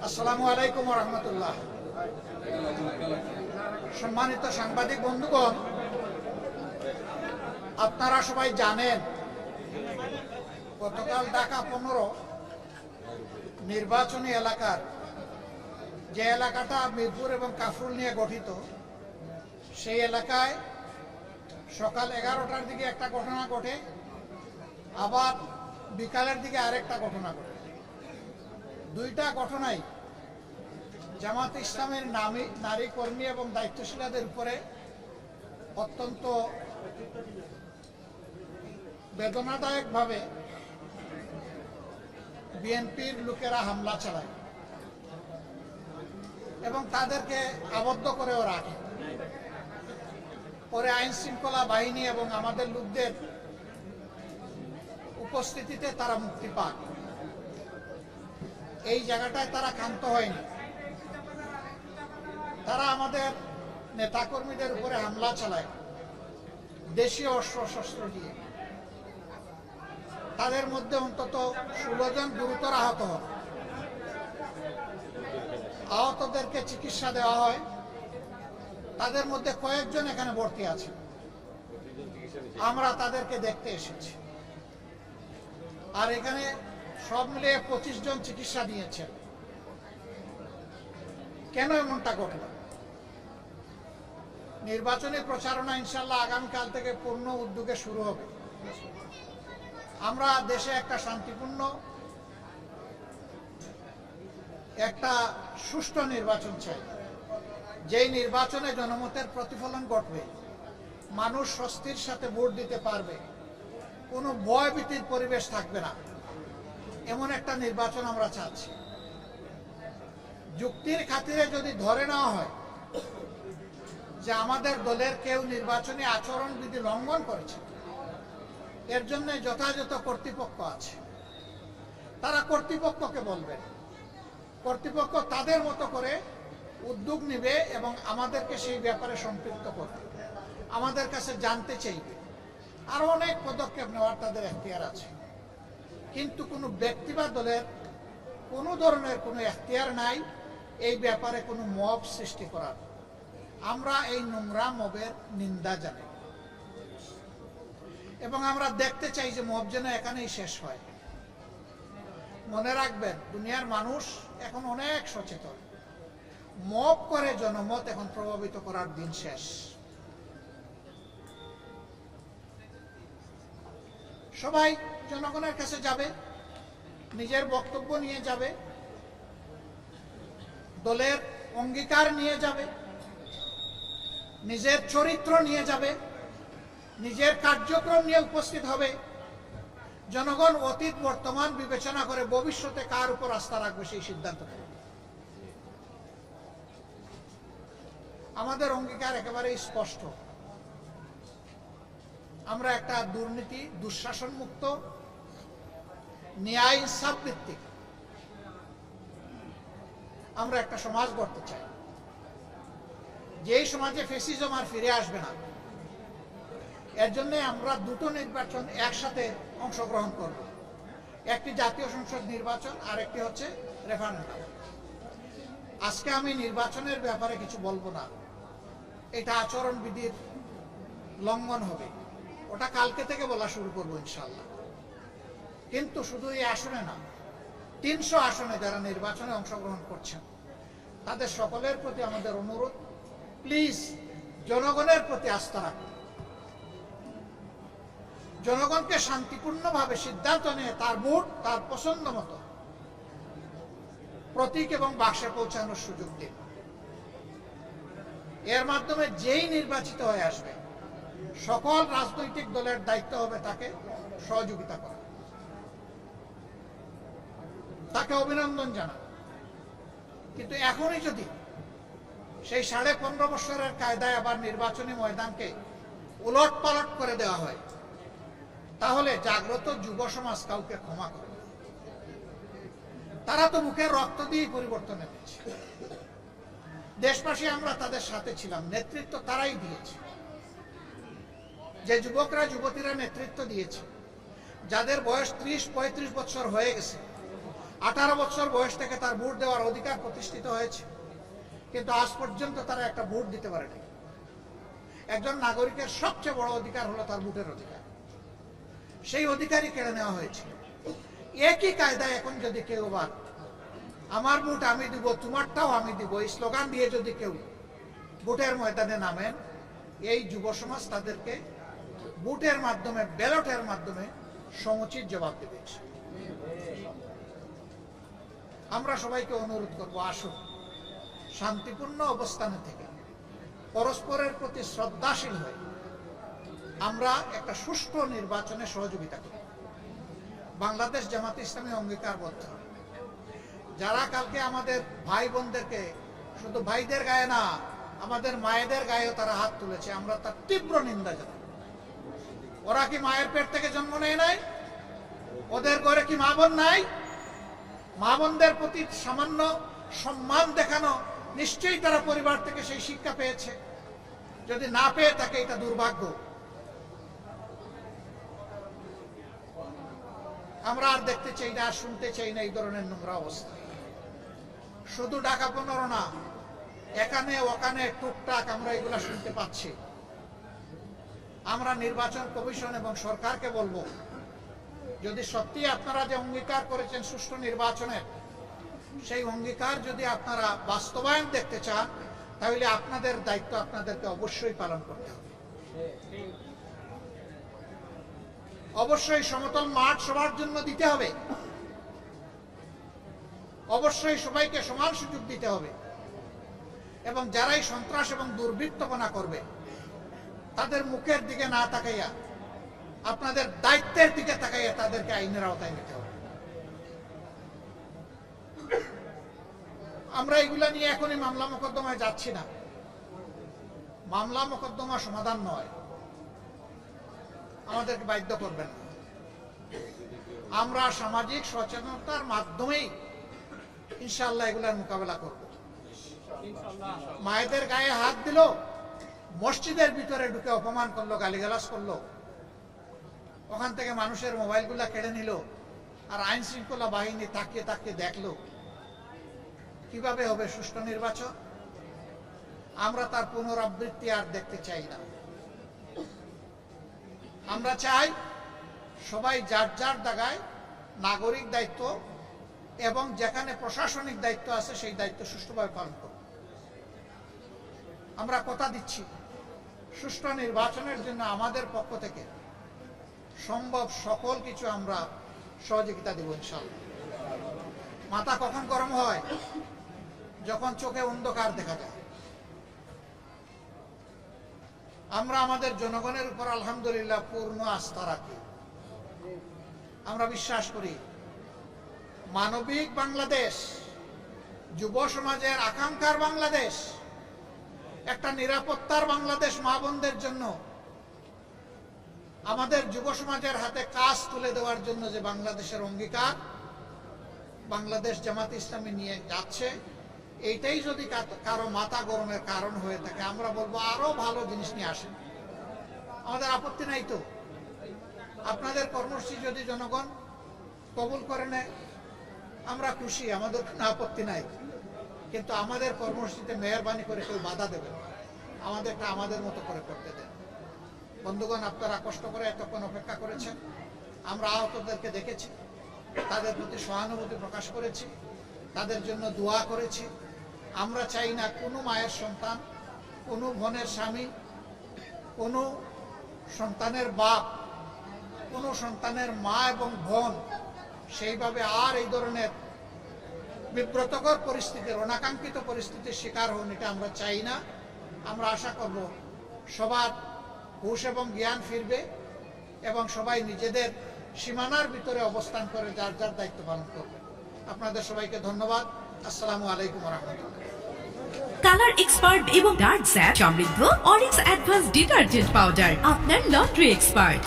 আসসালামু আলাইকুম ওয়া রাহমাতুল্লাহ। সম্মানিত সাংবাদিক বন্ধুগণ, আপনারা সবাই জানেন গতকাল ঢাকা 15 নির্বাচনী এলাকার যে এলাকাটা মিরপুর এবং কাফরুল নিয়ে গঠিত, সেই এলাকায় সকাল 11টার দিকে একটা ঘটনা ঘটে, আবার বিকালের দিকে আরেকটা ঘটনা ঘটে। দুইটা ঘটনাই জামাত ইসলামের নারী কর্মী এবং দায়িত্বশীলদের উপরে অত্যন্ত বেদনাদায়কভাবে বিএনপির লোকেরা হামলা চালায় এবং তাদেরকে আবদ্ধ করেও রাখে। পরে আইন শৃঙ্খলা বাহিনী এবং আমাদের লোকদের উপস্থিতিতে তারা মুক্তি পান। এই জায়গাটায় তারা ক্ষান্ত হয়নি। তারা আমাদের নেতাকর্মীদের উপরে হামলা চালায় দেশীয় অস্ত্র শস্ত্র দিয়ে। তাদের মধ্যে অন্তত 16 জন গুরুতর আহত হন। আহতদেরকে চিকিৎসা দেওয়া হয়। তাদের মধ্যে কয়েকজন এখানে ভর্তি আছে। আমরা তাদেরকে দেখতে এসেছি। আর এখানে সব মিলিয়ে 25 জন চিকিৎসা নিয়েছেন। কেন এমনটা ঘটল? নির্বাচনী প্রচারণা ইনশাল্লাহ আগামীকাল থেকে পূর্ণ উদ্যোগে শুরু হবে। আমরা দেশে একটা শান্তিপূর্ণ, একটা সুষ্ঠু নির্বাচন চাই, যেই নির্বাচনে জনমতের প্রতিফলন ঘটবে, মানুষ স্বস্তির সাথে ভোট দিতে পারবে, কোনো ভয়ভীতির পরিবেশ থাকবে না, এমন একটা নির্বাচন আমরা চাচ্ছি। যুক্তির খাতিরে যদি ধরে নেওয়া হয় যে আমাদের দলের কেউ নির্বাচনী আচরণবিধি লঙ্ঘন করেছে, এর জন্য যথাযথ কর্তৃপক্ষ আছে, তারা কর্তৃপক্ষকে বলবেন। কর্তৃপক্ষ তাদের মতো করে উদ্যোগ নেবে এবং আমাদেরকে সেই ব্যাপারে সম্পৃক্ত করবে, আমাদের কাছে জানতে চাইবে। আরো অনেক পদক্ষেপ নেওয়ার তাদের এখতিয়ার আছে। কিন্তু কোনো ব্যক্তি বা দলের কোনো ধরনের কোনো এখতিয়ার নাই এই ব্যাপারে কোনো মব সৃষ্টি করার। আমরা এই নোংরা মবের নিন্দা জানাই এবং আমরা দেখতে চাই যে মব যেন এখানেই শেষ হয়। মনে রাখবেন, দুনিয়ার মানুষ এখন অনেক সচেতন। মব করে জনমত এখন প্রভাবিত করার দিন শেষ। সবাই জনগণের কাছে যাবে, নিজের বক্তব্য নিয়ে যাবে, দলের অঙ্গীকার নিয়ে যাবে, নিজের চরিত্র নিয়ে যাবে, নিজের কার্যক্রম নিয়ে উপস্থিত হবে। জনগণ অতীত বর্তমান বিবেচনা করে ভবিষ্যতে কার উপর আস্থা রাখবে সেই সিদ্ধান্ত নেবে। আমাদের অঙ্গীকার একেবারে স্পষ্ট। আমরা একটা দুর্নীতি, দুঃশাসন মুক্ত, ন্যায় ইনসাফ ভিত্তিক আমরা একটা সমাজ গড়তে চাই, যেই সমাজে ফ্যাসিজম আর ফিরে আসবে না। এর জন্য আমরা দুটো নির্বাচন একসাথে অংশগ্রহণ করব। একটি জাতীয় সংসদ নির্বাচন আর একটি হচ্ছে রেফারেন্ডাম। আজকে আমি নির্বাচনের ব্যাপারে কিছু বলবো না, এটা আচরণবিধির লঙ্ঘন হবে। ওটা কালকে থেকে বলা শুরু করবো ইনশাল্লাহ। কিন্তু শুধু এই আসনে না, 300 আসনে যারা নির্বাচনে অংশগ্রহণ করছেন তাদের সকলের প্রতি আমাদের অনুরোধ, প্লিজ জনগণের প্রতি আস্থা রাখুন। জনগণকে শান্তিপূর্ণভাবে সিদ্ধান্ত নিয়ে তার ভোট তার পছন্দ মতো প্রতীক এবং বাক্সে পৌঁছানোর সুযোগ দিন। এর মাধ্যমে যেই নির্বাচিত হয়ে আসবে, সকল রাজনৈতিক দলের দায়িত্ব হবে তাকে সহযোগিতা করা, তাকে অভিনন্দন জানানো। কিন্তু এখনই যদি সেই 15.5 বছরের কায়দায় আবার নির্বাচনী ময়দানকে উলট পালট করে দেওয়া হয়, তাহলে জাগ্রত যুব সমাজ কাউকে ক্ষমা করে। তারা তো মুখের রক্ত দিয়ে পরিবর্তন এনেছে। দেশবাসী আমরা তাদের সাথে ছিলাম, নেতৃত্ব তারাই দিয়েছে। যে যুবকরা যুবতীরা নেতৃত্ব দিয়েছে, যাদের বয়স 30-35 বছর হয়ে গেছে, 18 বছর বয়স থেকে তার ভোট দেওয়ার অধিকার প্রতিষ্ঠিত হয়েছে, কিন্তু আজ পর্যন্ত তারা একটা ভোট দিতে পারেনি। একজন নাগরিকের সবচেয়ে বড় অধিকার হলো তার ভোটের অধিকার, সেই অধিকারই কেড়ে নেওয়া হয়েছে। একই কায়দায় এখন যদি কেউ আবার আমার ভোট আমি দিব, তোমারটাও আমি দিব, এই স্লোগান দিয়ে যদি কেউ ভোটের ময়দানে নামেন, এই যুব সমাজ তাদেরকে ভোটের মাধ্যমে, ব্যালটের মাধ্যমে সমুচিত জবাব দেবে। আমরা সবাইকে অনুরোধ করব, আসুন শান্তিপূর্ণ অবস্থানে থেকে পরস্পরের প্রতি শ্রদ্ধাশীল হয়ে আমরা একটা সুষ্ঠু নির্বাচনে সহযোগিতা করি। বাংলাদেশ জামাতে ইসলামী অঙ্গীকারবদ্ধ, যারা কালকে আমাদের ভাই বোনদেরকে, শুধু ভাইদের গায়ে না, আমাদের মায়েদের গায়েও তারা হাত তুলেছে, আমরা তার তীব্র নিন্দা জানাই। ওরা কি মায়ের পেট থেকে জন্ম নেয় নাই? ওদের ঘরে কি মা বোন নাই? মা বোনদের প্রতি সামান্য সম্মান দেখানো, নিশ্চয়ই তারা পরিবার থেকে সেই শিক্ষা পেয়েছে। যদি না পেয়ে থাকে, এটা দুর্ভাগ্য। আমরা আর দেখতে চাই না, আর শুনতে চাই না এই ধরনের নোংরা অবস্থা। শুধু ঢাকা 15 না, এখানে ওখানে টুকটাক আমরা এগুলা শুনতে পাচ্ছি। আমরা নির্বাচন কমিশন এবং সরকারকে বলবো, যদি সত্যি আপনারা যে অঙ্গীকার করেছেন সুষ্ঠু নির্বাচনের, সেই অঙ্গীকার যদি আপনারা বাস্তবায়ন দেখতে চান, তাহলে আপনাদের দায়িত্ব আপনাদেরকে অবশ্যই পালন করতে হবে। অবশ্যই সমতল মাঠ সবার জন্য দিতে হবে, অবশ্যই সবাইকে সমান সুযোগ দিতে হবে, এবং যারাই সন্ত্রাস এবং দুর্বৃত্তপনা করবে তাদের মুখের দিকে না তাকাইয়া আপনাদের দায়িত্বের দিকে তাকাইয়া তাদেরকে আইনের আওতায় নিতে হবে। আমরা এগুলা নিয়ে এখনই মামলা মোকদ্দমায় যাচ্ছি না। মামলা মোকদ্দমা সমাধান নয়, আমাদেরকে বাধ্য করবেন না। আমরা সামাজিক সচেতনতার মাধ্যমেই ইনশাআল্লাহ এগুলার মোকাবেলা করব। মায়েদের গায়ে হাত দিল, মসজিদের ভিতরে ঢুকে অপমান করলো, গালিগালাজ করলো, ওখান থেকে মানুষের মোবাইলগুলা কেড়ে নিল, আর আইন শৃঙ্খলা বাহিনী তাকিয়ে তাকিয়ে দেখলো। কিভাবে হবে সুষ্ঠু নির্বাচন? আমরা তার পুনরাবৃত্তি আর দেখতে চাই না। আমরা চাই সবাই যার যার জায়গায় নাগরিক দায়িত্ব এবং যেখানে প্রশাসনিক দায়িত্ব আছে সেই দায়িত্ব সুষ্ঠুভাবে পালন করব। আমরা কথা দিচ্ছি, সুষ্ঠু নির্বাচনের জন্য আমাদের পক্ষ থেকে সম্ভব সকল কিছু আমরা সহযোগিতা দেব ইনশাআল্লাহ। মাথা কখন গরম হয়? যখন চোখে অন্ধকার দেখা যায়। আমরা আমাদের জনগণের উপর আলহামদুলিল্লাহ পূর্ণ আস্থা রাখি। আমরা বিশ্বাস করি মানবিক বাংলাদেশ, যুব সমাজের আকাঙ্ক্ষার বাংলাদেশ, একটা নিরাপত্তার বাংলাদেশ মা বোনদের জন্য, আমাদের যুব সমাজের হাতে কাজ তুলে দেওয়ার জন্য যে বাংলাদেশের অঙ্গীকার বাংলাদেশ জামাতে ইসলামী নিয়ে যাচ্ছে, এইটাই যদি কারো মাথা গরমের কারণ হয়ে থাকে, আমরা বলবো আরো ভালো জিনিস নিয়ে আসেন, আমাদের আপত্তি নাই। তো আপনাদের কর্মসূচি যদি জনগণ কবুল করে নেয় আমরা খুশি, আমাদের কোনো আপত্তি নাই। কিন্তু আমাদের কর্মসূচিতে মেহরবানি করে কেউ বাধা দেবেন, আমাদেরটা আমাদের মতো করে করতে দেন। বন্ধুগণ, আপনারা কষ্ট করে এতক্ষণ অপেক্ষা করেছেন, আমরা আহতদেরকে দেখেছি, তাদের প্রতি সহানুভূতি প্রকাশ করেছি, তাদের জন্য দোয়া করেছি। আমরা চাই না কোনো মায়ের সন্তান, কোনো বোনের স্বামী, কোনো সন্তানের বাপ, কোনো সন্তানের মা এবং বোন সেইভাবে আর এই ধরনের বিব্রতকর পরিস্থিতির, অনাকাঙ্ক্ষিত পরিস্থিতির শিকার হন, এটা আমরা চাই না। আমরা আশা করব সবার হুঁশ এবং জ্ঞান ফিরবে এবং সবাই নিজেদের সীমানার ভিতরে অবস্থান করে যার যার দায়িত্ব পালন করবে। আপনাদের সবাইকে ধন্যবাদ। আসসালামু আলাইকুম ওয়া রাহমাতুল্লাহ। কালার এক্সপার্ট এবং ডার্ক স্যাপ সমৃদ্ধ অরিক্স অ্যাডভান্স ডিটারজেন্ট পাউডার, আপনার লন্ড্রি এক্সপার্ট।